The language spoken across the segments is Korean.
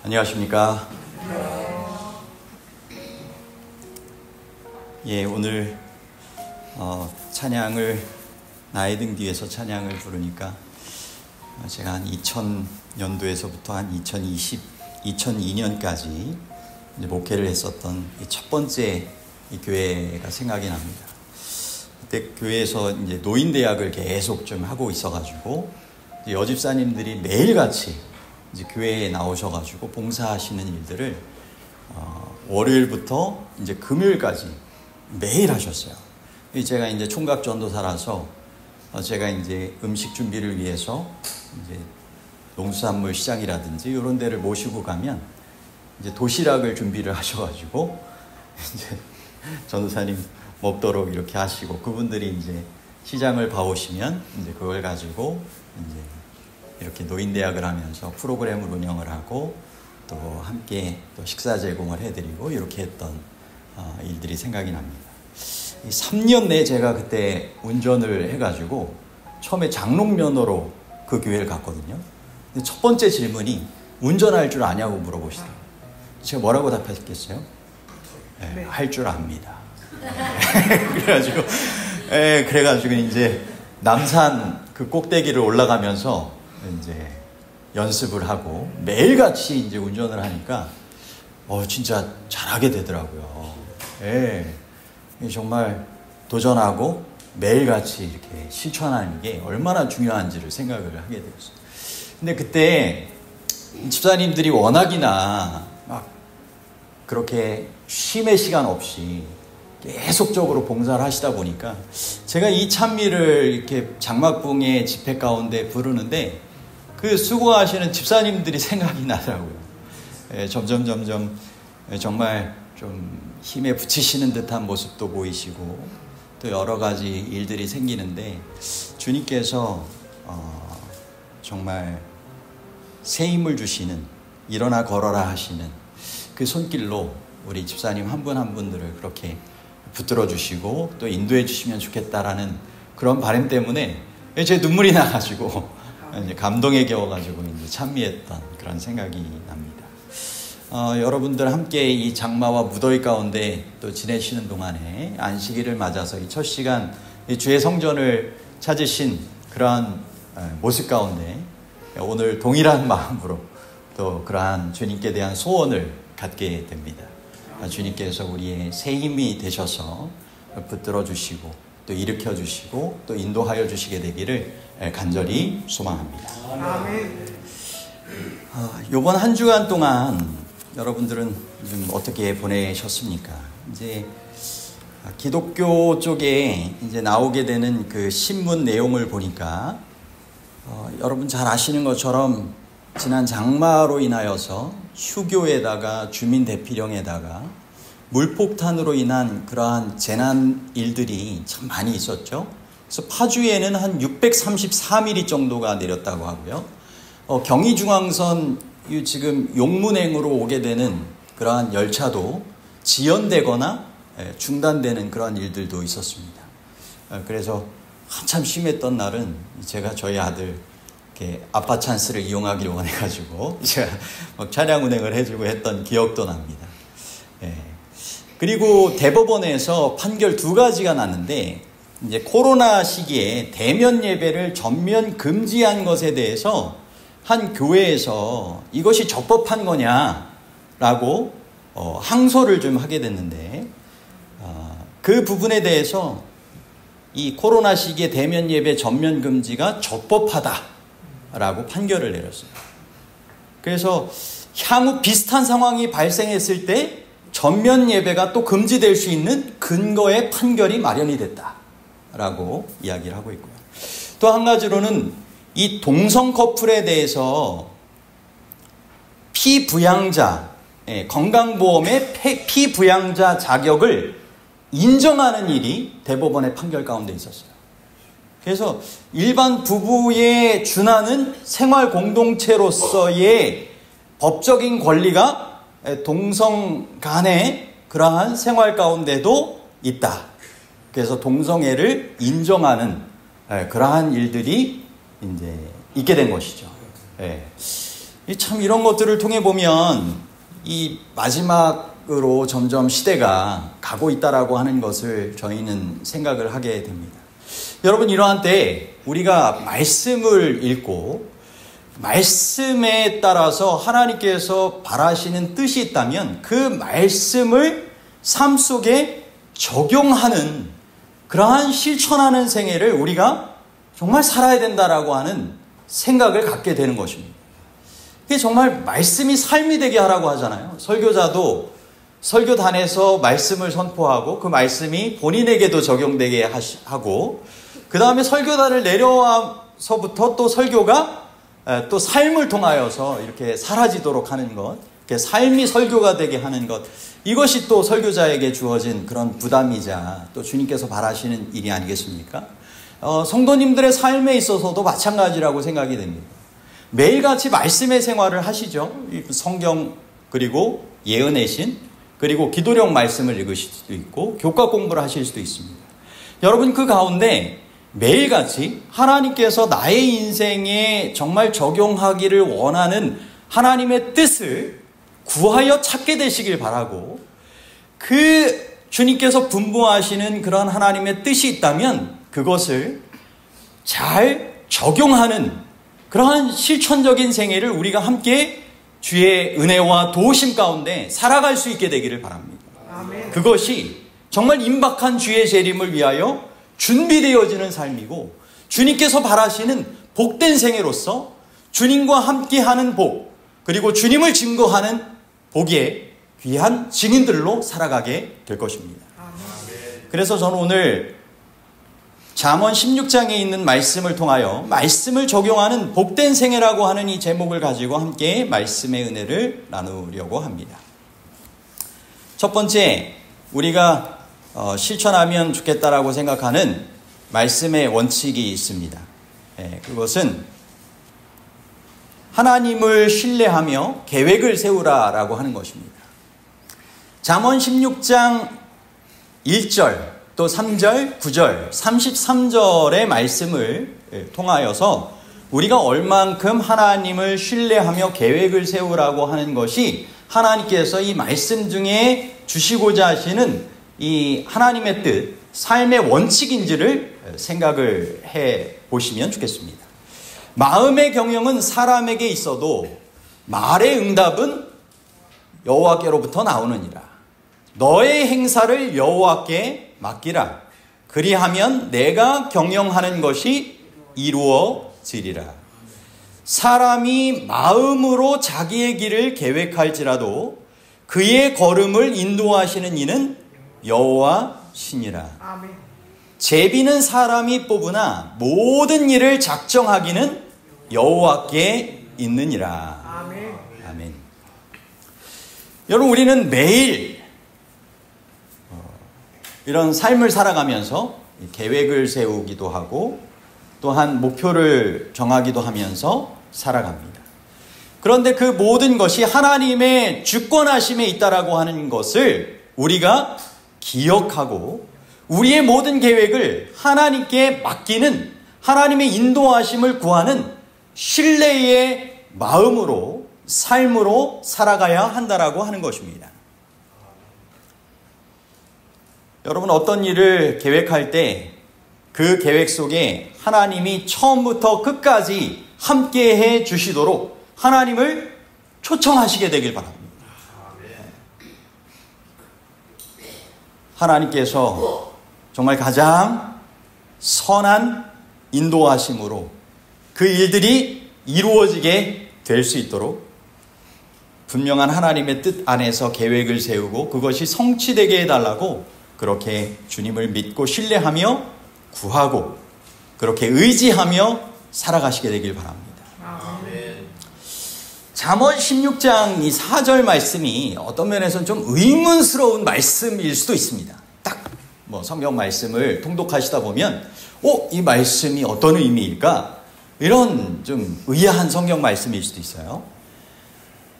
안녕하십니까. 예, 오늘 찬양을 나의 등 뒤에서 찬양을 부르니까 제가 한 2000년도에서부터 한 2002년까지 이제 목회를 했었던 이 첫 번째 이 교회가 생각이 납니다. 그때 교회에서 이제 노인대학을 계속 좀 하고 있어가지고 여집사님들이 매일같이 이제 교회에 나오셔가지고 봉사하시는 일들을 월요일부터 이제 금요일까지 매일 하셨어요. 제가 이제 총각 전도사라서 제가 이제 음식 준비를 위해서 이제 농수산물 시장이라든지 이런 데를 모시고 가면 이제 도시락을 준비를 하셔가지고 이제 전도사님 먹도록 이렇게 하시고, 그분들이 이제 시장을 봐오시면 이제 그걸 가지고 이제 이렇게 노인대학을 하면서 프로그램을 운영을 하고 또 함께 또 식사 제공을 해드리고 이렇게 했던 일들이 생각이 납니다. 3년 내에 제가 그때 운전을 해가지고 처음에 장롱면허로 그 교회를 갔거든요. 근데 첫 번째 질문이 운전할 줄 아냐고 물어보시더라고요. 제가 뭐라고 답했겠어요? 네, 할 줄 압니다. 그래가지고 이제 남산 그 꼭대기를 올라가면서 이제 연습을 하고 매일같이 이제 운전을 하니까 진짜 잘하게 되더라고요. 예, 정말 도전하고 매일같이 이렇게 실천하는 게 얼마나 중요한지를 생각을 하게 되었어요. 근데 그때 집사님들이 워낙이나 막 그렇게 쉼의 시간 없이 계속적으로 봉사를 하시다 보니까 제가 이 찬미를 이렇게 장막봉의 집회 가운데 부르는데 그 수고하시는 집사님들이 생각이 나더라고요. 점점 정말 좀 힘에 부치시는 듯한 모습도 보이시고 또 여러 가지 일들이 생기는데 주님께서 정말 새 힘을 주시는, 일어나 걸어라 하시는 그 손길로 우리 집사님 한 분 한 분들을 그렇게 붙들어 주시고 또 인도해 주시면 좋겠다라는 그런 바람 때문에 제 눈물이 나가지고 이제 감동에 겨워가지고 이제 찬미했던 그런 생각이 납니다. 여러분들 함께 이 장마와 무더위 가운데 또 지내시는 동안에 안식일을 맞아서 이 첫 시간 이 주의 성전을 찾으신 그러한 모습 가운데 오늘 동일한 마음으로 또 그러한 주님께 대한 소원을 갖게 됩니다. 주님께서 우리의 새 힘이 되셔서 붙들어 주시고 또 일으켜 주시고 또 인도하여 주시게 되기를 간절히 소망합니다. 이번 한 주간 동안 여러분들은 좀 어떻게 보내셨습니까? 이제 기독교 쪽에 이제 나오게 되는 그 신문 내용을 보니까 여러분 잘 아시는 것처럼 지난 장마로 인하여서 휴교에다가 주민 대피령에다가 물폭탄으로 인한 그러한 재난 일들이 참 많이 있었죠. 그래서 파주에는 한 633mm 정도가 내렸다고 하고요. 경의중앙선 지금 용문행으로 오게 되는 그러한 열차도 지연되거나 중단되는 그런 일들도 있었습니다. 그래서 한참 심했던 날은 제가 저희 아들 아빠 찬스를 이용하기를 원해가지고 제가 막 차량 운행을 해주고 했던 기억도 납니다. 그리고 대법원에서 판결 2가지가 났는데 이제 코로나 시기에 대면 예배를 전면 금지한 것에 대해서 한 교회에서 이것이 적법한 거냐라고 항소를 좀 하게 됐는데 그 부분에 대해서 이 코로나 시기에 대면 예배 전면 금지가 적법하다라고 판결을 내렸어요. 그래서 향후 비슷한 상황이 발생했을 때 전면 예배가 또 금지될 수 있는 근거의 판결이 마련이 됐다라고 이야기를 하고 있고요. 또 한 가지로는 이 동성 커플에 대해서 피부양자, 건강보험의 피부양자 자격을 인정하는 일이 대법원의 판결 가운데 있었어요. 그래서 일반 부부에 준하는 생활 공동체로서의 법적인 권리가 동성 간의 그러한 생활 가운데도 있다. 그래서 동성애를 인정하는 그러한 일들이 이제 있게 된 것이죠. 참 이런 것들을 통해 보면 이 마지막으로 점점 시대가 가고 있다라고 하는 것을 저희는 생각을 하게 됩니다. 여러분, 이러한 때에 우리가 말씀을 읽고 말씀에 따라서 하나님께서 바라시는 뜻이 있다면 그 말씀을 삶 속에 적용하는, 그러한 실천하는 생애를 우리가 정말 살아야 된다라고 하는 생각을 갖게 되는 것입니다. 이게 정말 말씀이 삶이 되게 하라고 하잖아요. 설교자도 설교단에서 말씀을 선포하고 그 말씀이 본인에게도 적용되게 하고, 그 다음에 설교단을 내려와서부터 또 설교가 또 삶을 통하여서 이렇게 사라지도록 하는 것, 삶이 설교가 되게 하는 것, 이것이 또 설교자에게 주어진 그런 부담이자 또 주님께서 바라시는 일이 아니겠습니까? 성도님들의 삶에 있어서도 마찬가지라고 생각이 됩니다. 매일같이 말씀의 생활을 하시죠. 성경, 그리고 예언의 신, 그리고 기도력 말씀을 읽으실 수도 있고 교과 공부를 하실 수도 있습니다. 여러분, 그 가운데 매일같이 하나님께서 나의 인생에 정말 적용하기를 원하는 하나님의 뜻을 구하여 찾게 되시길 바라고, 그 주님께서 분부하시는 그런 하나님의 뜻이 있다면 그것을 잘 적용하는 그러한 실천적인 생애를 우리가 함께 주의 은혜와 도우심 가운데 살아갈 수 있게 되기를 바랍니다. 아멘. 그것이 정말 임박한 주의 재림을 위하여 준비되어지는 삶이고, 주님께서 바라시는 복된 생애로서 주님과 함께하는 복, 그리고 주님을 증거하는 복의 귀한 증인들로 살아가게 될 것입니다. 그래서 저는 오늘 잠언 16장에 있는 말씀을 통하여 말씀을 적용하는 복된 생애라고 하는 이 제목을 가지고 함께 말씀의 은혜를 나누려고 합니다. 첫 번째, 우리가 실천하면 좋겠다라고 생각하는 말씀의 원칙이 있습니다. 그것은 하나님을 신뢰하며 계획을 세우라라고 하는 것입니다. 잠언 16장 1절 또 3절, 9절, 33절의 말씀을 통하여서 우리가 얼만큼 하나님을 신뢰하며 계획을 세우라고 하는 것이 하나님께서 이 말씀 중에 주시고자 하시는 이 하나님의 뜻, 삶의 원칙인지를 생각을 해 보시면 좋겠습니다. 마음의 경영은 사람에게 있어도 말의 응답은 여호와께로부터 나오느니라. 너의 행사를 여호와께 맡기라. 그리하면 내가 경영하는 것이 이루어지리라. 사람이 마음으로 자기의 길을 계획할지라도 그의 걸음을 인도하시는 이는 여호와시니라. 제비는 사람이 뽑으나 모든 일을 작정하기는 여호와께 있느니라. 아멘. 여러분, 우리는 매일 이런 삶을 살아가면서 계획을 세우기도 하고 또한 목표를 정하기도 하면서 살아갑니다. 그런데 그 모든 것이 하나님의 주권하심에 있다라고 하는 것을 우리가 기억하고 우리의 모든 계획을 하나님께 맡기는, 하나님의 인도하심을 구하는 신뢰의 마음으로, 삶으로 살아가야 한다라고 하는 것입니다. 여러분, 어떤 일을 계획할 때 그 계획 속에 하나님이 처음부터 끝까지 함께해 주시도록 하나님을 초청하시게 되길 바랍니다. 하나님께서 정말 가장 선한 인도하심으로 그 일들이 이루어지게 될 수 있도록 분명한 하나님의 뜻 안에서 계획을 세우고 그것이 성취되게 해달라고 그렇게 주님을 믿고 신뢰하며 구하고 그렇게 의지하며 살아가시게 되길 바랍니다. 아멘. 잠언 16장 이 4절 말씀이 어떤 면에서는 좀 의문스러운 말씀일 수도 있습니다. 딱 성경 말씀을 통독하시다 보면 이 말씀이 어떤 의미일까? 이런 좀 의아한 성경 말씀일 수도 있어요.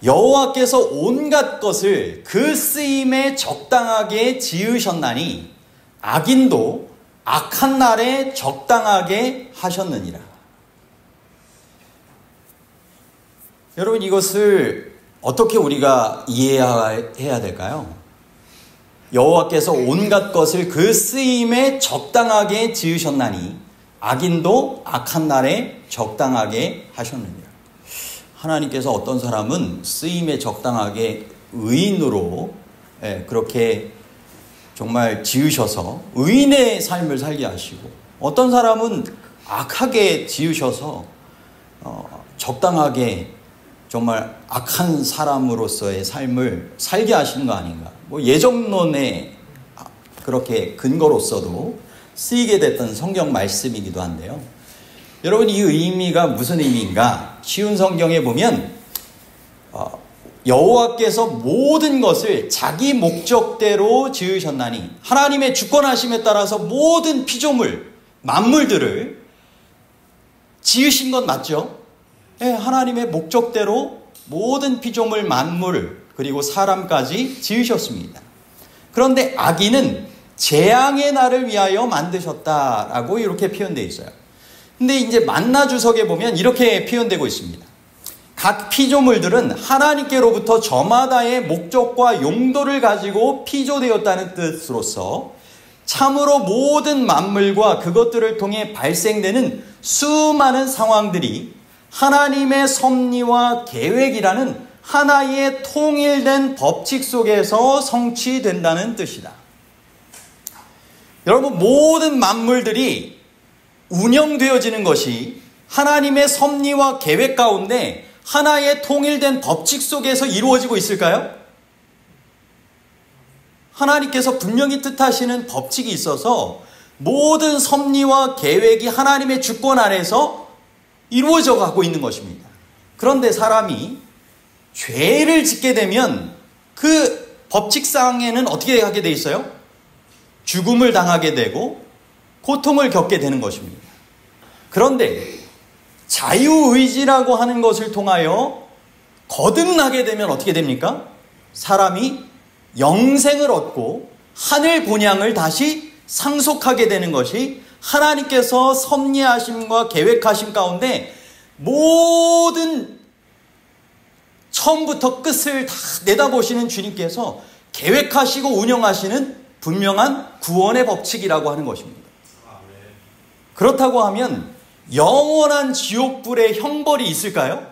여호와께서 온갖 것을 그 쓰임에 적당하게 지으셨나니 악인도 악한 날에 적당하게 하셨느니라. 여러분, 이것을 어떻게 우리가 이해해야 될까요? 여호와께서 온갖 것을 그 쓰임에 적당하게 지으셨나니 악인도 악한 날에 적당하게 하셨느니라. 하나님께서 어떤 사람은 쓰임에 적당하게 의인으로 그렇게 정말 지으셔서 의인의 삶을 살게 하시고, 어떤 사람은 악하게 지으셔서 적당하게 정말 악한 사람으로서의 삶을 살게 하시는 거 아닌가. 뭐 예정론에 그렇게 근거로서도 쓰이게 됐던 성경 말씀이기도 한데요. 여러분, 이 의미가 무슨 의미인가? 쉬운 성경에 보면 여호와께서 모든 것을 자기 목적대로 지으셨나니, 하나님의 주권하심에 따라서 모든 피조물, 만물들을 지으신 건 맞죠? 네, 하나님의 목적대로 모든 피조물, 만물, 그리고 사람까지 지으셨습니다. 그런데 악인은 재앙의 날을 위하여 만드셨다라고 이렇게 표현되어 있어요. 근데 이제 만나 주석에 보면 이렇게 표현되고 있습니다. 각 피조물들은 하나님께로부터 저마다의 목적과 용도를 가지고 피조되었다는 뜻으로서 참으로 모든 만물과 그것들을 통해 발생되는 수많은 상황들이 하나님의 섭리와 계획이라는 하나의 통일된 법칙 속에서 성취된다는 뜻이다. 여러분, 모든 만물들이 운영되어지는 것이 하나님의 섭리와 계획 가운데 하나의 통일된 법칙 속에서 이루어지고 있을까요? 하나님께서 분명히 뜻하시는 법칙이 있어서 모든 섭리와 계획이 하나님의 주권 아래서 이루어져 가고 있는 것입니다. 그런데 사람이 죄를 짓게 되면 그 법칙상에는 어떻게 하게 돼 있어요? 죽음을 당하게 되고 고통을 겪게 되는 것입니다. 그런데 자유의지라고 하는 것을 통하여 거듭나게 되면 어떻게 됩니까? 사람이 영생을 얻고 하늘 본향을 다시 상속하게 되는 것이 하나님께서 섭리하심과 계획하심 가운데 모든 처음부터 끝을 다 내다보시는 주님께서 계획하시고 운영하시는 분명한 구원의 법칙이라고 하는 것입니다. 그렇다고 하면 영원한 지옥불의 형벌이 있을까요?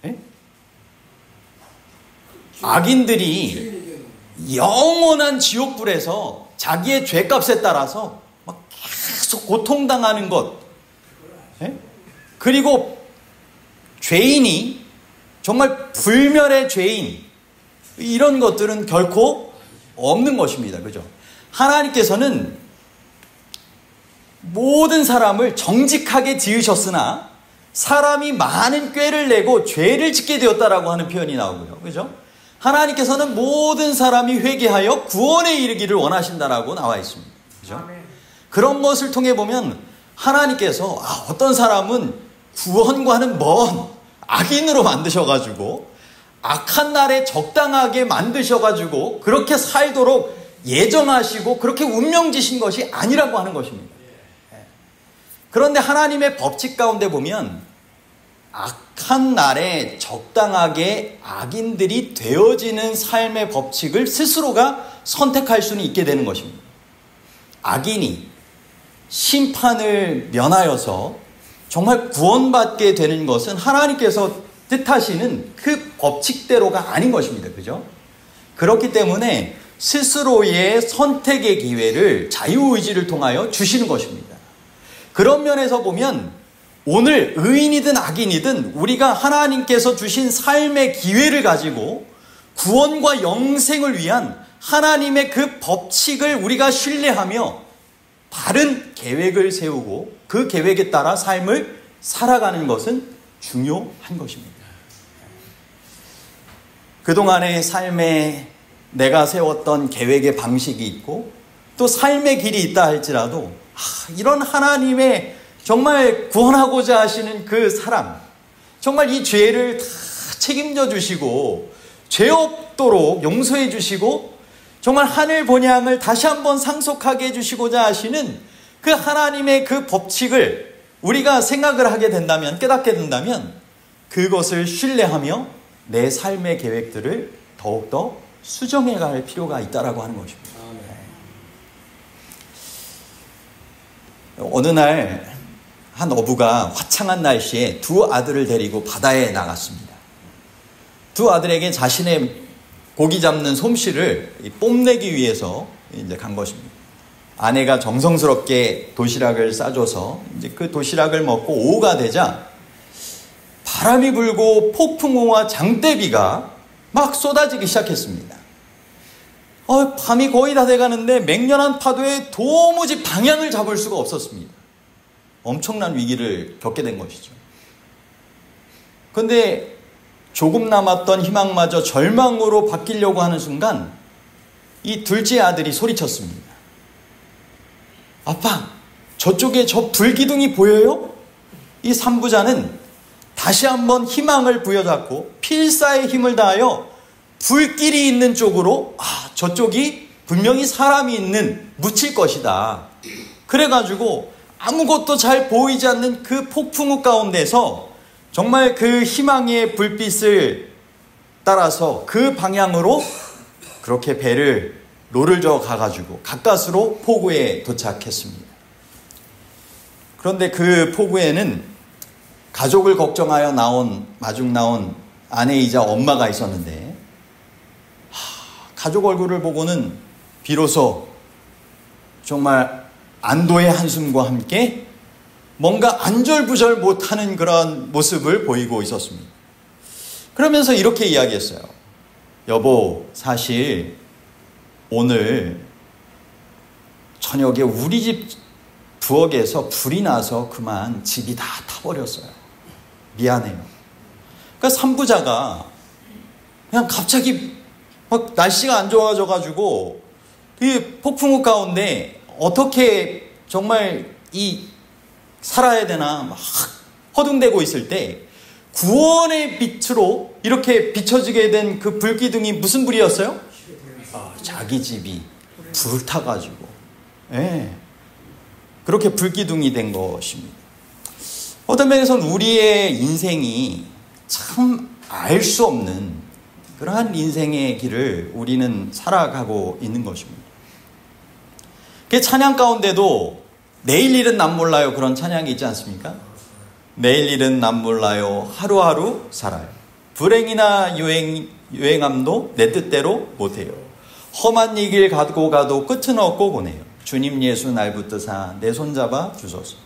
네? 악인들이 영원한 지옥불에서 자기의 죄값에 따라서 막 계속 고통당하는 것, 네? 그리고 죄인이 정말 불멸의 죄인, 이런 것들은 결코 없는 것입니다. 그죠? 하나님께서는 모든 사람을 정직하게 지으셨으나 사람이 많은 꾀를 내고 죄를 짓게 되었다라고 하는 표현이 나오고요. 그죠? 하나님께서는 모든 사람이 회개하여 구원에 이르기를 원하신다라고 나와 있습니다. 그죠? 그런 것을 통해 보면 하나님께서 어떤 사람은 구원과는 먼 악인으로 만드셔가지고 악한 날에 적당하게 만드셔가지고 그렇게 살도록 예정하시고 그렇게 운명지신 것이 아니라고 하는 것입니다. 그런데 하나님의 법칙 가운데 보면 악한 날에 적당하게 악인들이 되어지는 삶의 법칙을 스스로가 선택할 수는 있게 되는 것입니다. 악인이 심판을 면하여서 정말 구원받게 되는 것은 하나님께서 뜻하시는 그 법칙대로가 아닌 것입니다. 그죠? 그렇기 때문에 스스로의 선택의 기회를 자유의지를 통하여 주시는 것입니다. 그런 면에서 보면 오늘 의인이든 악인이든 우리가 하나님께서 주신 삶의 기회를 가지고 구원과 영생을 위한 하나님의 그 법칙을 우리가 신뢰하며 바른 계획을 세우고 그 계획에 따라 삶을 살아가는 것은 중요한 것입니다. 그동안의 삶에 내가 세웠던 계획의 방식이 있고 또 삶의 길이 있다 할지라도 이런 하나님의 정말 구원하고자 하시는 그 사람, 정말 이 죄를 다 책임져 주시고 죄 없도록 용서해 주시고 정말 하늘 본향을 다시 한번 상속하게 해주시고자 하시는 그 하나님의 그 법칙을 우리가 생각을 하게 된다면, 깨닫게 된다면 그것을 신뢰하며 내 삶의 계획들을 더욱더 수정해 갈 필요가 있다라고 하는 것입니다. 어느 날 한 어부가 화창한 날씨에 두 아들을 데리고 바다에 나갔습니다. 두 아들에게 자신의 고기 잡는 솜씨를 뽐내기 위해서 이제 간 것입니다. 아내가 정성스럽게 도시락을 싸줘서 이제 그 도시락을 먹고 오후가 되자 바람이 불고 폭풍우와 장대비가 막 쏟아지기 시작했습니다. 밤이 거의 다 돼가는데 맹렬한 파도에 도무지 방향을 잡을 수가 없었습니다. 엄청난 위기를 겪게 된 것이죠. 그런데 조금 남았던 희망마저 절망으로 바뀌려고 하는 순간 이 둘째 아들이 소리쳤습니다. 아빠, 저쪽에 저 불기둥이 보여요? 이 삼부자는 다시 한번 희망을 부여잡고 필사의 힘을 다하여 불길이 있는 쪽으로 저쪽이 분명히 사람이 있는 묻힐 것이다. 그래가지고 아무것도 잘 보이지 않는 그 폭풍우 가운데서 정말 그 희망의 불빛을 따라서 그 방향으로 그렇게 로를 저어 가가지고 가까스로 포구에 도착했습니다. 그런데 그 포구에는 가족을 걱정하여 마중 나온 아내이자 엄마가 있었는데 가족 얼굴을 보고는 비로소 정말 안도의 한숨과 함께 뭔가 안절부절 못하는 그런 모습을 보이고 있었습니다. 그러면서 이렇게 이야기했어요. 여보, 사실 오늘 저녁에 우리 집 부엌에서 불이 나서 그만 집이 다 타버렸어요. 미안해요. 그러니까 삼부자가 그냥 갑자기 막 날씨가 안 좋아져가지고 이 폭풍우 가운데 어떻게 정말 살아야 되나 막 허둥대고 있을 때 구원의 빛으로 이렇게 비춰지게 된 그 불기둥이 무슨 불이었어요? 자기 집이 불타가지고 그렇게 불기둥이 된 것입니다. 어떤 면에서는 우리의 인생이 참 알 수 없는 그러한 인생의 길을 우리는 살아가고 있는 것입니다. 그 찬양 가운데도 내일 일은 남 몰라요 그런 찬양이 있지 않습니까? 내일 일은 남 몰라요 하루하루 살아요. 불행이나 유행함도 내 뜻대로 못해요. 험한 이 길 가고 가도 끝은 없고 보내요. 주님 예수 날 붙드사 내 손잡아 주소서.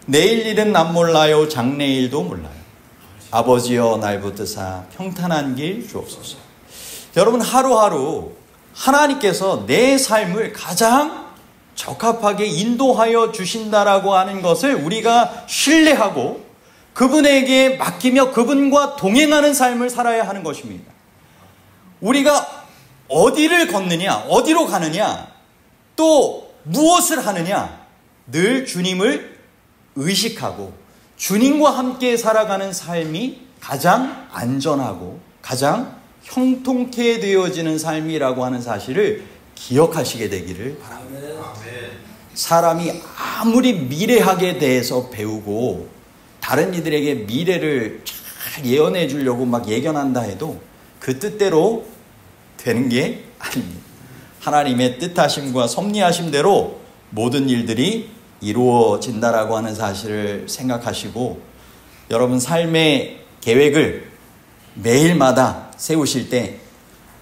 내일 일은 남 몰라요 장래일도 몰라요. 아버지여 날 붙드사 평탄한 길 주옵소서. 여러분, 하루하루 하나님께서 내 삶을 가장 적합하게 인도하여 주신다라고 하는 것을 우리가 신뢰하고 그분에게 맡기며 그분과 동행하는 삶을 살아야 하는 것입니다. 우리가 어디를 걷느냐, 어디로 가느냐, 또 무엇을 하느냐, 늘 주님을 의식하고 주님과 함께 살아가는 삶이 가장 안전하고 가장 형통케 되어지는 삶이라고 하는 사실을 기억하시게 되기를 바랍니다. 사람이 아무리 미래학에 대해서 배우고 다른 이들에게 미래를 잘 예언해 주려고 막 예견한다 해도 그 뜻대로 되는 게 아닙니다. 하나님의 뜻하심과 섭리하심대로 모든 일들이 이루어진다라고 하는 사실을 생각하시고 여러분 삶의 계획을 매일마다 세우실 때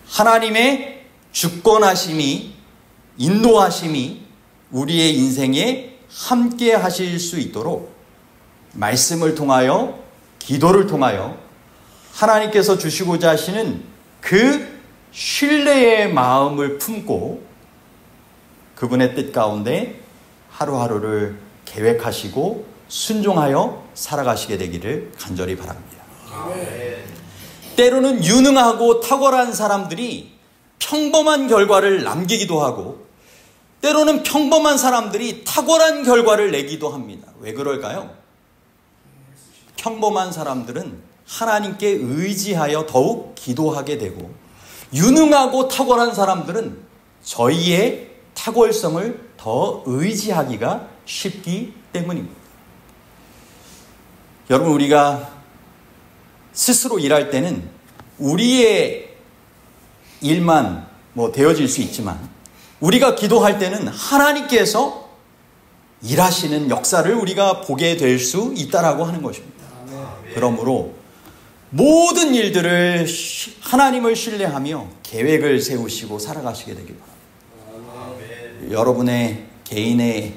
하나님의 주권하심이 인도하심이 우리의 인생에 함께 하실 수 있도록 말씀을 통하여 기도를 통하여 하나님께서 주시고자 하시는 그 신뢰의 마음을 품고 그분의 뜻 가운데 하루하루를 계획하시고 순종하여 살아가시게 되기를 간절히 바랍니다. 때로는 유능하고 탁월한 사람들이 평범한 결과를 남기기도 하고 때로는 평범한 사람들이 탁월한 결과를 내기도 합니다. 왜 그럴까요? 평범한 사람들은 하나님께 의지하여 더욱 기도하게 되고 유능하고 탁월한 사람들은 저희의 탁월성을 더 의지하기가 쉽기 때문입니다. 여러분, 우리가 스스로 일할 때는 우리의 일만 되어질 수 있지만, 우리가 기도할 때는 하나님께서 일하시는 역사를 우리가 보게 될 수 있다라고 하는 것입니다. 그러므로 모든 일들을 하나님을 신뢰하며 계획을 세우시고 살아가시게 되길 바랍니다. 여러분의 개인의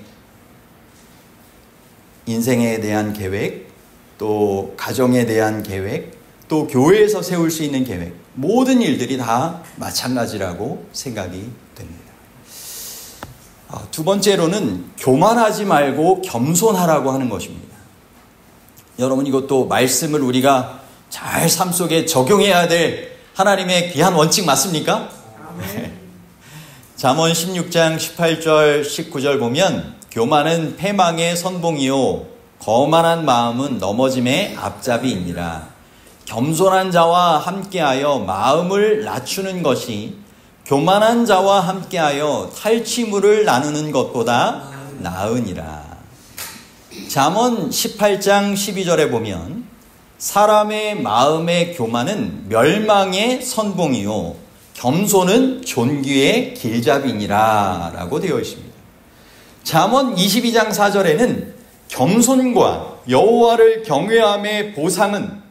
인생에 대한 계획, 또 가정에 대한 계획, 또 교회에서 세울 수 있는 계획, 모든 일들이 다 마찬가지라고 생각이 됩니다. 두 번째로는 교만하지 말고 겸손하라고 하는 것입니다. 여러분, 이것도 말씀을 우리가 잘 삶 속에 적용해야 될 하나님의 귀한 원칙 맞습니까? 잠언 16장 18절 19절 보면 교만은 패망의 선봉이요 거만한 마음은 넘어짐의 앞잡이이니라. 겸손한 자와 함께하여 마음을 낮추는 것이 교만한 자와 함께하여 탈취물을 나누는 것보다 나으니라. 잠언 18장 12절에 보면 사람의 마음의 교만은 멸망의 선봉이요 겸손은 존귀의 길잡이니라 라고 되어 있습니다. 잠언 22장 4절에는 겸손과 여호와를 경외함의 보상은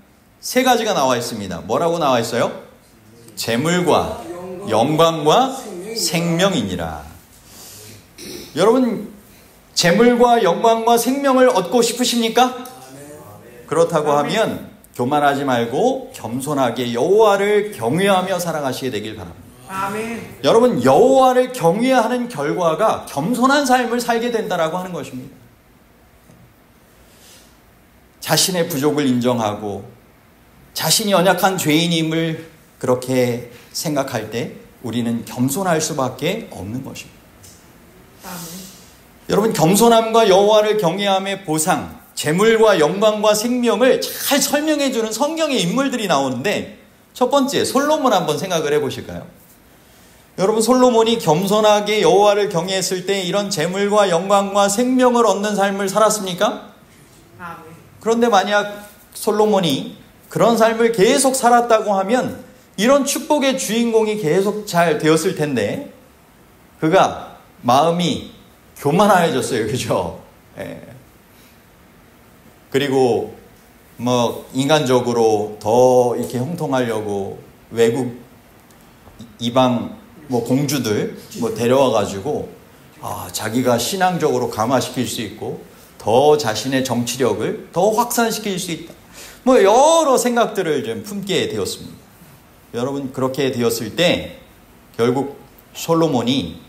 세 가지가 나와 있습니다. 뭐라고 나와 있어요? 재물과 영광과 생명이니라. 여러분, 재물과 영광과 생명을 얻고 싶으십니까? 그렇다고 하면 교만하지 말고 겸손하게 여호와를 경외하며 살아가시게 되길 바랍니다. 아멘. 여러분, 여호와를 경외하는 결과가 겸손한 삶을 살게 된다라고 하는 것입니다. 자신의 부족을 인정하고 자신이 연약한 죄인임을 그렇게 생각할 때 우리는 겸손할 수밖에 없는 것입니다. 아멘. 여러분, 겸손함과 여호와를 경외함의 보상, 재물과 영광과 생명을 잘 설명해 주는 성경의 인물들이 나오는데, 첫 번째 솔로몬 한번 생각을 해보실까요? 여러분, 솔로몬이 겸손하게 여호와를 경외했을 때 이런 재물과 영광과 생명을 얻는 삶을 살았습니까? 아멘. 그런데 만약 솔로몬이 그런 삶을 계속 살았다고 하면 이런 축복의 주인공이 계속 잘 되었을 텐데 그가 마음이 교만해졌어요. 그죠? 예. 그리고 인간적으로 더 이렇게 형통하려고 외국 이방 공주들 데려와 가지고 자기가 신앙적으로 강화시킬 수 있고 더 자신의 정치력을 더 확산시킬 수 있다. 여러 생각들을 좀 품게 되었습니다. 여러분, 그렇게 되었을 때 결국 솔로몬이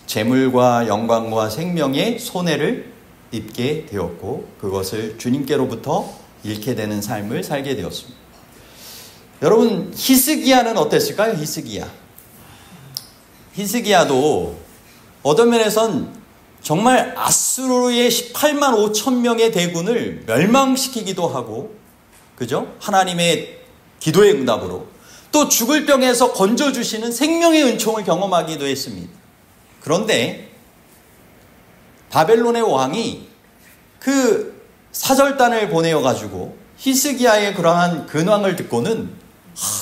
재물과 영광과 생명의 손해를 입게 되었고 그것을 주님께로부터 잃게 되는 삶을 살게 되었습니다. 여러분, 히스기야는 어땠을까요? 히스기야도 어떤 면에선 정말 아수르의 18만 5천 명의 대군을 멸망시키기도 하고, 그죠? 하나님의 기도의 응답으로 또 죽을 병에서 건져주시는 생명의 은총을 경험하기도 했습니다. 그런데 바벨론의 왕이 그 사절단을 보내어가지고 히스기야의 그러한 근황을 듣고는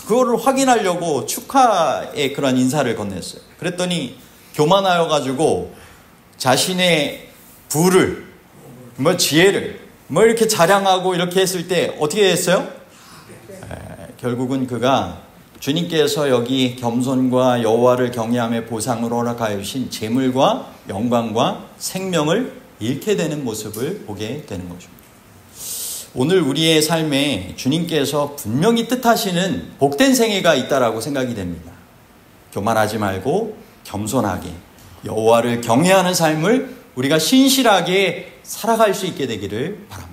그거를 확인하려고 축하의 그런 인사를 건넸어요. 그랬더니 교만하여가지고 자신의 부를, 지혜를 이렇게 자랑하고 이렇게 했을 때 어떻게 했어요? 결국은 그가 주님께서 여기 겸손과 여호와를 경외함의 보상으로 허락하여 주신 재물과 영광과 생명을 잃게 되는 모습을 보게 되는 것입니다. 오늘 우리의 삶에 주님께서 분명히 뜻하시는 복된 생애가 있다라고 생각이 됩니다. 교만하지 말고 겸손하게 여호와를 경외하는 삶을 우리가 신실하게 살아갈 수 있게 되기를 바랍니다.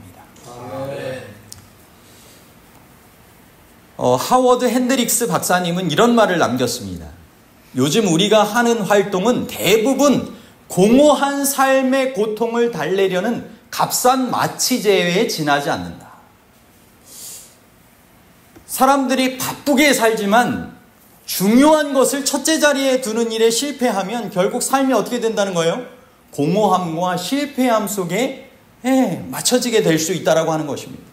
하워드 핸드릭스 박사님은 이런 말을 남겼습니다. 요즘 우리가 하는 활동은 대부분 공허한 삶의 고통을 달래려는 값싼 마취제에 지나지 않는다. 사람들이 바쁘게 살지만 중요한 것을 첫째 자리에 두는 일에 실패하면 결국 삶이 어떻게 된다는 거예요? 공허함과 실패함 속에 맞춰지게 될 수 있다라고 하는 것입니다.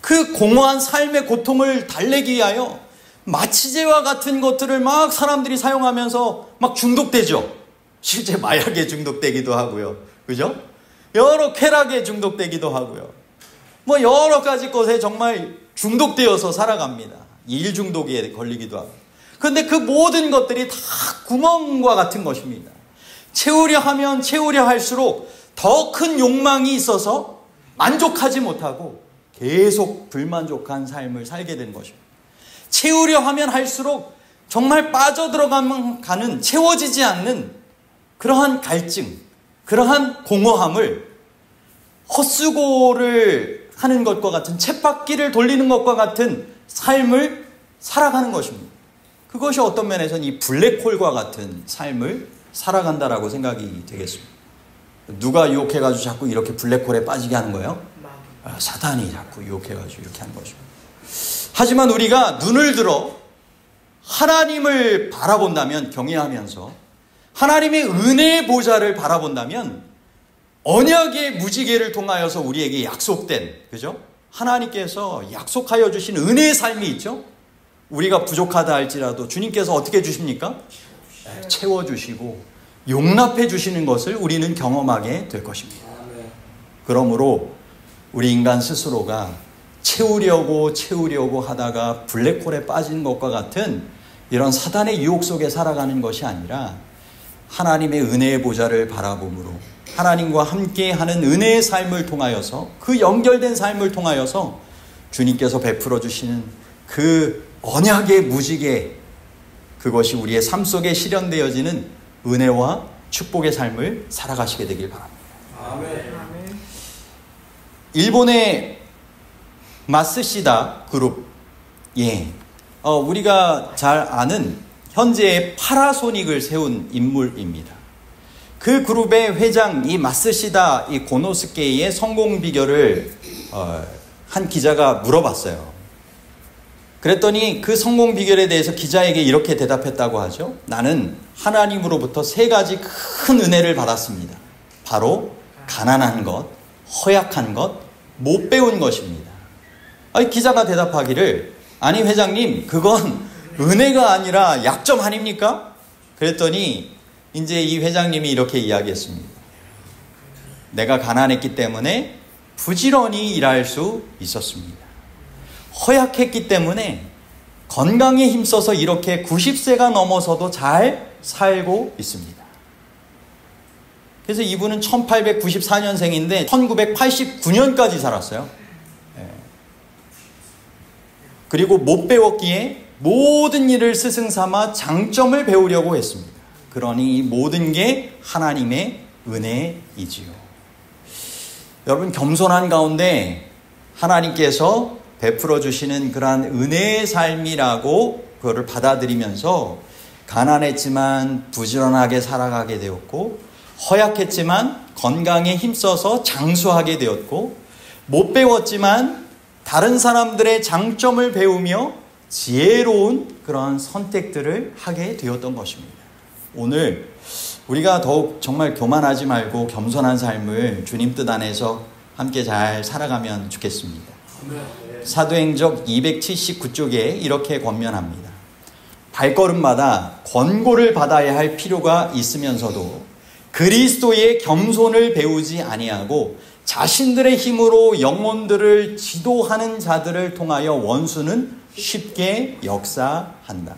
그 공허한 삶의 고통을 달래기 위하여 마취제와 같은 것들을 막 사람들이 사용하면서 막 중독되죠. 실제 마약에 중독되기도 하고요. 그죠? 여러 쾌락에 중독되기도 하고요. 뭐 여러 가지 것에 정말 중독되어서 살아갑니다. 일 중독에 걸리기도 하고. 그런데 그 모든 것들이 다 구멍과 같은 것입니다. 채우려 하면 채우려 할수록 더 큰 욕망이 있어서 만족하지 못하고 계속 불만족한 삶을 살게 되는 것입니다. 채우려 하면 할수록 정말 빠져들어가는 채워지지 않는 그러한 갈증, 그러한 공허함을 헛수고를 하는 것과 같은 쳇바퀴를 돌리는 것과 같은 삶을 살아가는 것입니다. 그것이 어떤 면에서는 이 블랙홀과 같은 삶을 살아간다라고 생각이 되겠습니다. 누가 유혹해가지고 자꾸 이렇게 블랙홀에 빠지게 하는 거예요? 사단이 자꾸 유혹해가지고 이렇게 하는 것입니다. 하지만 우리가 눈을 들어 하나님을 바라본다면, 경외하면서 하나님의 은혜의 보좌를 바라본다면 언약의 무지개를 통하여서 우리에게 약속된, 그죠? 하나님께서 약속하여 주신 은혜의 삶이 있죠? 우리가 부족하다 할지라도 주님께서 어떻게 주십니까? 채워주시고 용납해 주시는 것을 우리는 경험하게 될 것입니다. 그러므로 우리 인간 스스로가 채우려고 하다가 블랙홀에 빠진 것과 같은 이런 사단의 유혹 속에 살아가는 것이 아니라 하나님의 은혜의 보좌를 바라봄으로 하나님과 함께하는 은혜의 삶을 통하여서, 그 연결된 삶을 통하여서 주님께서 베풀어 주시는 그 언약의 무지개, 그것이 우리의 삶 속에 실현되어지는 은혜와 축복의 삶을 살아가시게 되길 바랍니다. 아멘. 일본의 마쓰시다 그룹, 우리가 잘 아는 현재의 파라소닉을 세운 인물입니다. 그 그룹의 회장 이 마쓰시다 이 고노스케의 성공 비결을 한 기자가 물어봤어요. 그랬더니 그 성공 비결에 대해서 기자에게 이렇게 대답했다고 하죠. 나는 하나님으로부터 3가지 큰 은혜를 받았습니다. 바로 가난한 것, 허약한 것, 못 배운 것입니다. 기자가 대답하기를, 아니 회장님, 그건 은혜가 아니라 약점 아닙니까? 그랬더니 이제 이 회장님이 이렇게 이야기했습니다. 내가 가난했기 때문에 부지런히 일할 수 있었습니다. 허약했기 때문에 건강에 힘써서 이렇게 90세가 넘어서도 잘 살고 있습니다. 그래서 이분은 1894년생인데 1989년까지 살았어요. 그리고 못 배웠기에 모든 일을 스승 삼아 장점을 배우려고 했습니다. 그러니 이 모든 게 하나님의 은혜이지요. 여러분, 겸손한 가운데 하나님께서 베풀어 주시는 그러한 은혜의 삶이라고 그거를 받아들이면서 가난했지만 부지런하게 살아가게 되었고, 허약했지만 건강에 힘써서 장수하게 되었고, 못 배웠지만 다른 사람들의 장점을 배우며 지혜로운 그런 선택들을 하게 되었던 것입니다. 오늘 우리가 더욱 정말 교만하지 말고 겸손한 삶을 주님 뜻 안에서 함께 잘 살아가면 좋겠습니다. 사도행적 279쪽에 이렇게 권면합니다. 발걸음마다 권고를 받아야 할 필요가 있으면서도 그리스도의 겸손을 배우지 아니하고 자신들의 힘으로 영혼들을 지도하는 자들을 통하여 원수는 쉽게 역사한다.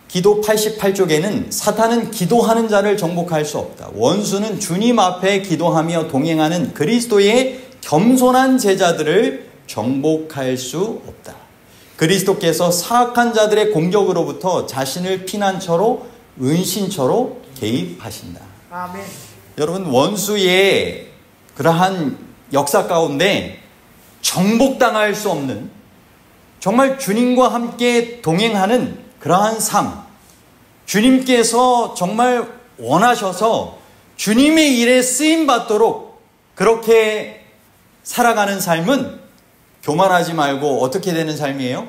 기도 88쪽에는 사탄은 기도하는 자를 정복할 수 없다. 원수는 주님 앞에 기도하며 동행하는 그리스도의 겸손한 제자들을 정복할 수 없다. 그리스도께서 사악한 자들의 공격으로부터 자신을 피난처로, 은신처로 개입하신다. 아멘. 여러분, 원수의 그러한 역사 가운데 정복당할 수 없는, 정말 주님과 함께 동행하는 그러한 삶, 주님께서 정말 원하셔서 주님의 일에 쓰임받도록 그렇게 살아가는 삶은 교만하지 말고 어떻게 되는 삶이에요?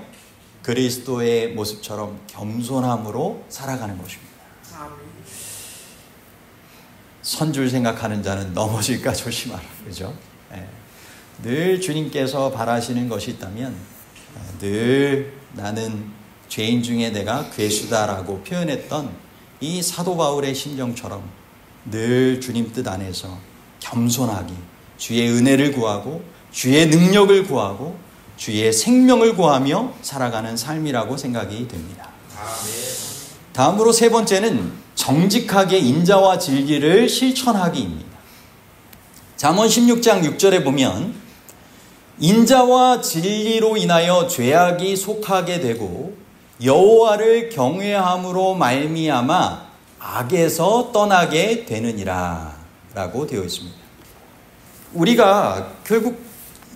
그리스도의 모습처럼 겸손함으로 살아가는 것입니다. 아멘. 선줄 생각하는 자는 넘어질까 조심하라. 그죠? 늘 주님께서 바라시는 것이 있다면 늘 나는 죄인 중에 내가 괴수다라고 표현했던 이 사도 바울의 심정처럼 늘 주님 뜻 안에서 겸손하게 주의 은혜를 구하고 주의 능력을 구하고 주의 생명을 구하며 살아가는 삶이라고 생각이 됩니다. 다음으로 세 번째는 정직하게 인자와 진리를 실천하기입니다. 잠언 16장 6절에 보면 인자와 진리로 인하여 죄악이 속하게 되고 여호와를 경외함으로 말미암아 악에서 떠나게 되느니라 라고 되어 있습니다. 우리가 결국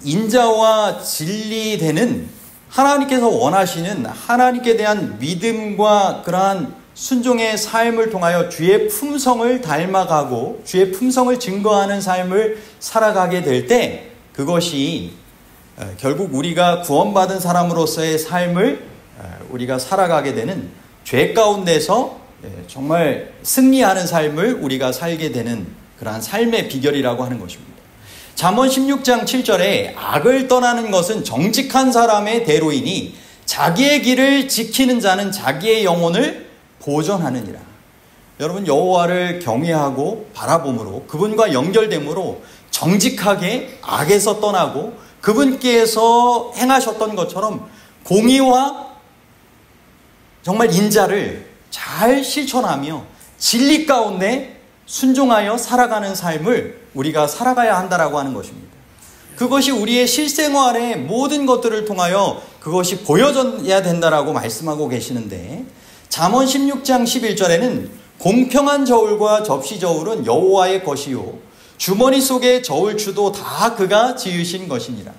인자와 진리되는 하나님께서 원하시는 하나님께 대한 믿음과 그러한 순종의 삶을 통하여 주의 품성을 닮아가고 주의 품성을 증거하는 삶을 살아가게 될 때 그것이 결국 우리가 구원받은 사람으로서의 삶을 우리가 살아가게 되는 죄 가운데서 정말 승리하는 삶을 우리가 살게 되는 그러한 삶의 비결이라고 하는 것입니다. 잠언 16장 7절에 악을 떠나는 것은 정직한 사람의 대로이니 자기의 길을 지키는 자는 자기의 영혼을 보존하느니라. 여러분, 여호와를 경외하고 바라봄으로 그분과 연결됨으로 정직하게 악에서 떠나고 그분께서 행하셨던 것처럼 공의와 정말 인자를 잘 실천하며 진리 가운데 순종하여 살아가는 삶을 우리가 살아가야 한다라고 하는 것입니다. 그것이 우리의 실생활의 모든 것들을 통하여 그것이 보여져야 된다라고 말씀하고 계시는데 잠언 16장 11절에는 공평한 저울과 접시 저울은 여호와의 것이요 주머니 속의 저울추도 다 그가 지으신 것이니라.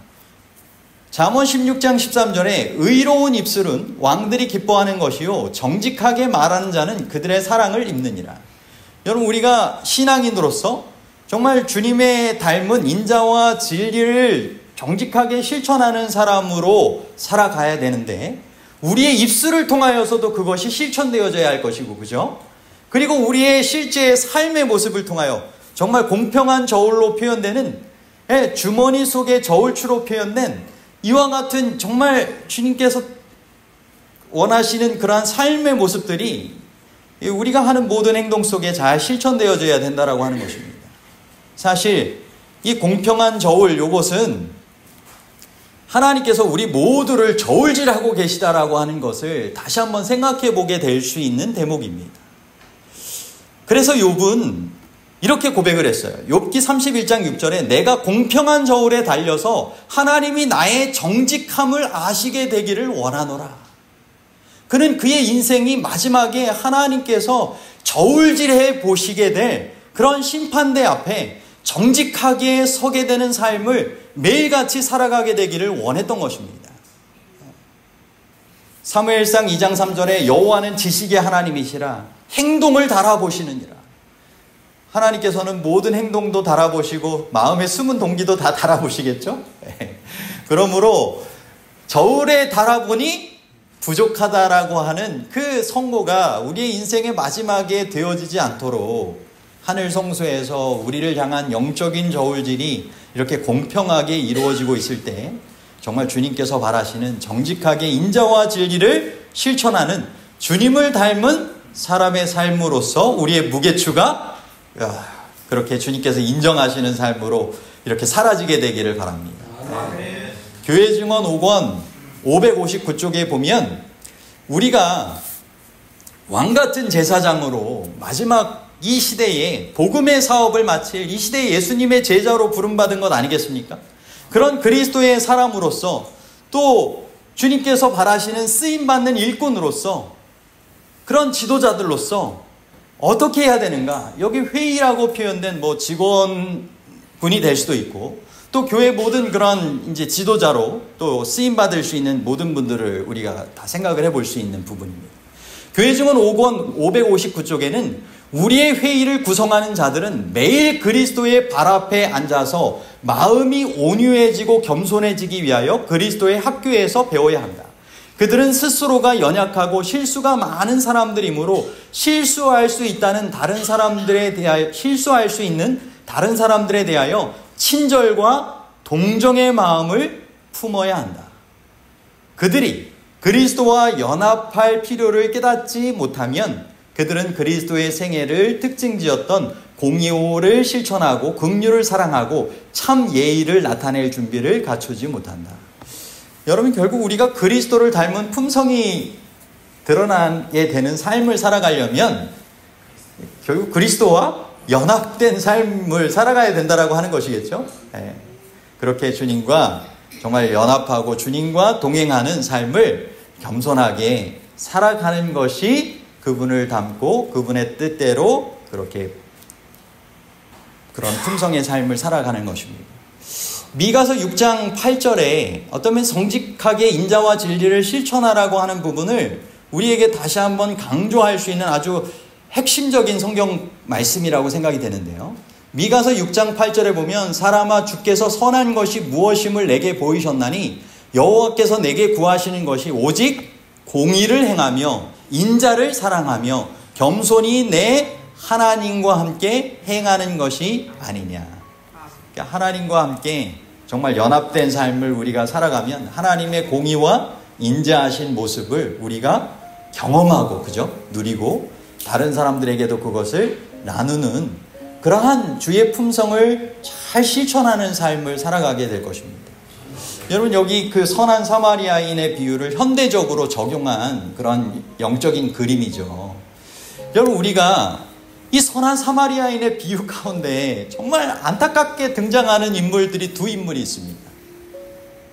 잠언 16장 13절에 의로운 입술은 왕들이 기뻐하는 것이요 정직하게 말하는 자는 그들의 사랑을 입느니라. 여러분, 우리가 신앙인으로서 정말 주님의 닮은 인자와 진리를 정직하게 실천하는 사람으로 살아가야 되는데 우리의 입술을 통하여서도 그것이 실천되어져야 할 것이고, 그죠? 그리고 우리의 실제 삶의 모습을 통하여 정말 공평한 저울로 표현되는 주머니 속의 저울추로 표현된 이와 같은 정말 주님께서 원하시는 그러한 삶의 모습들이 우리가 하는 모든 행동 속에 잘 실천되어져야 된다라고 하는 것입니다. 사실 이 공평한 저울, 요것은 하나님께서 우리 모두를 저울질하고 계시다라고 하는 것을 다시 한번 생각해 보게 될 수 있는 대목입니다. 그래서 욥은 이렇게 고백을 했어요. 욥기 31장 6절에 내가 공평한 저울에 달려서 하나님이 나의 정직함을 아시게 되기를 원하노라. 그는 그의 인생이 마지막에 하나님께서 저울질해 보시게 될 그런 심판대 앞에 정직하게 서게 되는 삶을 매일같이 살아가게 되기를 원했던 것입니다. 사무엘상 2장 3절에 여호와는 지식의 하나님이시라 행동을 달아보시느니라. 하나님께서는 모든 행동도 달아보시고 마음의 숨은 동기도 다 달아보시겠죠? 그러므로 저울에 달아보니 부족하다라고 하는 그 선고가 우리의 인생의 마지막에 되어지지 않도록 하늘 성소에서 우리를 향한 영적인 저울질이 이렇게 공평하게 이루어지고 있을 때 정말 주님께서 바라시는 정직하게 인자와 진리를 실천하는 주님을 닮은 사람의 삶으로서 우리의 무게추가 그렇게 주님께서 인정하시는 삶으로 이렇게 사라지게 되기를 바랍니다. 교회 증언 5권 559쪽에 보면 우리가 왕같은 제사장으로 마지막 이 시대에 복음의 사업을 마칠 이 시대에 예수님의 제자로 부름받은 것 아니겠습니까? 그런 그리스도의 사람으로서 또 주님께서 바라시는 쓰임받는 일꾼으로서 그런 지도자들로서 어떻게 해야 되는가? 여기 회의라고 표현된 직원분이 될 수도 있고 또 교회 모든 그런 이제 지도자로 또 쓰임받을 수 있는 모든 분들을 우리가 다 생각을 해볼 수 있는 부분입니다. 교회 증언 5권 559쪽에는 우리의 회의를 구성하는 자들은 매일 그리스도의 발 앞에 앉아서 마음이 온유해지고 겸손해지기 위하여 그리스도의 학교에서 배워야 한다. 그들은 스스로가 연약하고 실수가 많은 사람들이므로 실수할 수 있는 다른 사람들에 대하여 친절과 동정의 마음을 품어야 한다. 그들이 그리스도와 연합할 필요를 깨닫지 못하면 그들은 그리스도의 생애를 특징지었던 공의호를 실천하고 긍휼을 사랑하고 참 예의를 나타낼 준비를 갖추지 못한다. 여러분, 결국 우리가 그리스도를 닮은 품성이 드러나게 되는 삶을 살아가려면 결국 그리스도와 연합된 삶을 살아가야 된다라고 하는 것이겠죠. 그렇게 주님과 정말 연합하고 주님과 동행하는 삶을 겸손하게 살아가는 것이 그분을 닮고 그분의 뜻대로 그렇게 그런 품성의 삶을 살아가는 것입니다. 미가서 6장 8절에 어쩌면 정직하게 인자와 진리를 실천하라고 하는 부분을 우리에게 다시 한번 강조할 수 있는 아주 핵심적인 성경 말씀이라고 생각이 되는데요. 미가서 6장 8절에 보면 사람아 주께서 선한 것이 무엇임을 내게 보이셨나니 여호와께서 내게 구하시는 것이 오직 공의를 행하며 인자를 사랑하며 겸손히 내 하나님과 함께 행하는 것이 아니냐. 그러니까 하나님과 함께 정말 연합된 삶을 우리가 살아가면 하나님의 공의와 인자하신 모습을 우리가 경험하고 그죠? 누리고 다른 사람들에게도 그것을 나누는 그러한 주의 품성을 잘 실천하는 삶을 살아가게 될 것입니다. 여러분, 여기 그 선한 사마리아인의 비유를 현대적으로 적용한 그런 영적인 그림이죠. 여러분, 우리가 이 선한 사마리아인의 비유 가운데 정말 안타깝게 등장하는 인물들이 두 인물이 있습니다.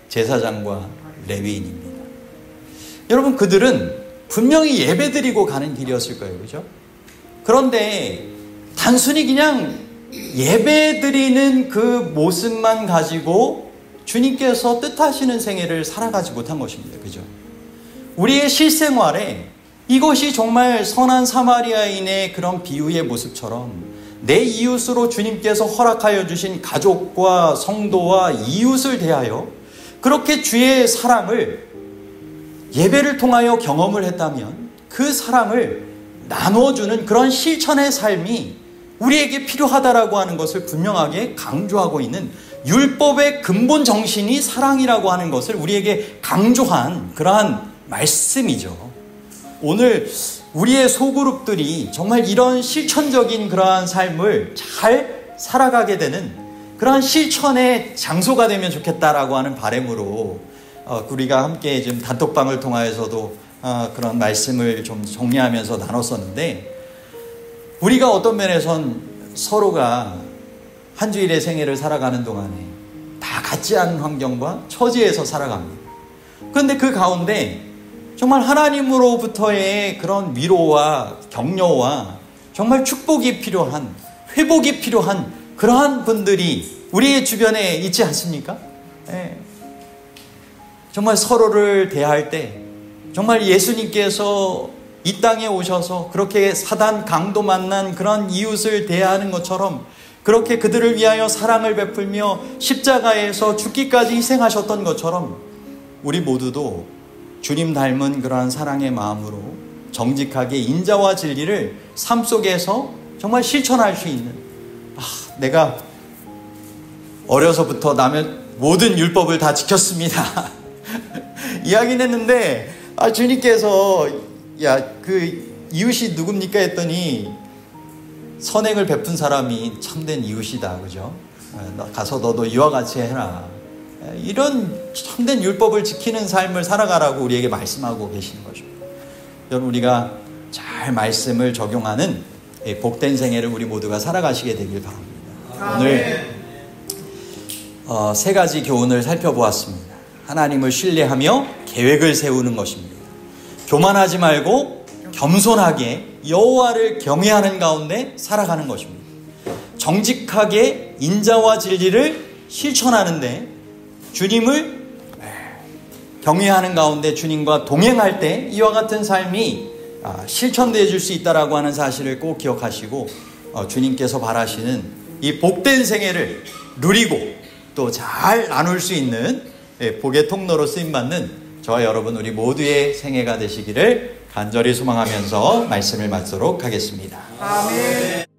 제사장과 레위인입니다. 여러분, 그들은 분명히 예배드리고 가는 길이었을 거예요. 그죠? 그런데 단순히 그냥 예배드리는 그 모습만 가지고 주님께서 뜻하시는 생애를 살아가지 못한 것입니다. 그죠? 우리의 실생활에 이것이 정말 선한 사마리아인의 그런 비유의 모습처럼 내 이웃으로 주님께서 허락하여 주신 가족과 성도와 이웃을 대하여 그렇게 주의 사랑을 예배를 통하여 경험을 했다면 그 사랑을 나눠주는 그런 실천의 삶이 우리에게 필요하다라고 하는 것을 분명하게 강조하고 있는 율법의 근본 정신이 사랑이라고 하는 것을 우리에게 강조한 그러한 말씀이죠. 오늘 우리의 소그룹들이 정말 이런 실천적인 그러한 삶을 잘 살아가게 되는 그러한 실천의 장소가 되면 좋겠다라고 하는 바람으로 우리가 함께 지금 단톡방을 통하여서도 그런 말씀을 좀 정리하면서 나눴었는데, 우리가 어떤 면에선 서로가 한 주일의 생애를 살아가는 동안에 다 같지 않은 환경과 처지에서 살아갑니다. 그런데 그 가운데 정말 하나님으로부터의 그런 위로와 격려와 정말 축복이 필요한, 회복이 필요한 그러한 분들이 우리의 주변에 있지 않습니까? 네. 정말 서로를 대할 때 정말 예수님께서 이 땅에 오셔서 그렇게 사단 강도 만난 그런 이웃을 대하는 것처럼 그렇게 그들을 위하여 사랑을 베풀며 십자가에서 죽기까지 희생하셨던 것처럼 우리 모두도 주님 닮은 그러한 사랑의 마음으로 정직하게 인자와 진리를 삶 속에서 정말 실천할 수 있는, 내가 어려서부터 남의 모든 율법을 다 지켰습니다 이야기는 했는데 주님께서 그 이웃이 누굽니까 했더니 선행을 베푼 사람이 참된 이웃이다. 그죠? 가서 너도 이와 같이 해라. 이런 참된 율법을 지키는 삶을 살아가라고 우리에게 말씀하고 계시는 것입니다. 여러분, 우리가 잘 말씀을 적용하는 복된 생애를 우리 모두가 살아가시게 되길 바랍니다. 오늘 세 가지 교훈을 살펴보았습니다. 하나님을 신뢰하며 계획을 세우는 것입니다. 교만하지 말고 겸손하게 여호와를 경외하는 가운데 살아가는 것입니다. 정직하게 인자와 진리를 실천하는데 주님을 경외하는 가운데 주님과 동행할 때 이와 같은 삶이 실천되어 줄 수 있다라고 하는 사실을 꼭 기억하시고 주님께서 바라시는 이 복된 생애를 누리고 또 잘 나눌 수 있는 복의 통로로 쓰임받는 저와 여러분 우리 모두의 생애가 되시기를 간절히 소망하면서 말씀을 마치도록 하겠습니다. 아멘.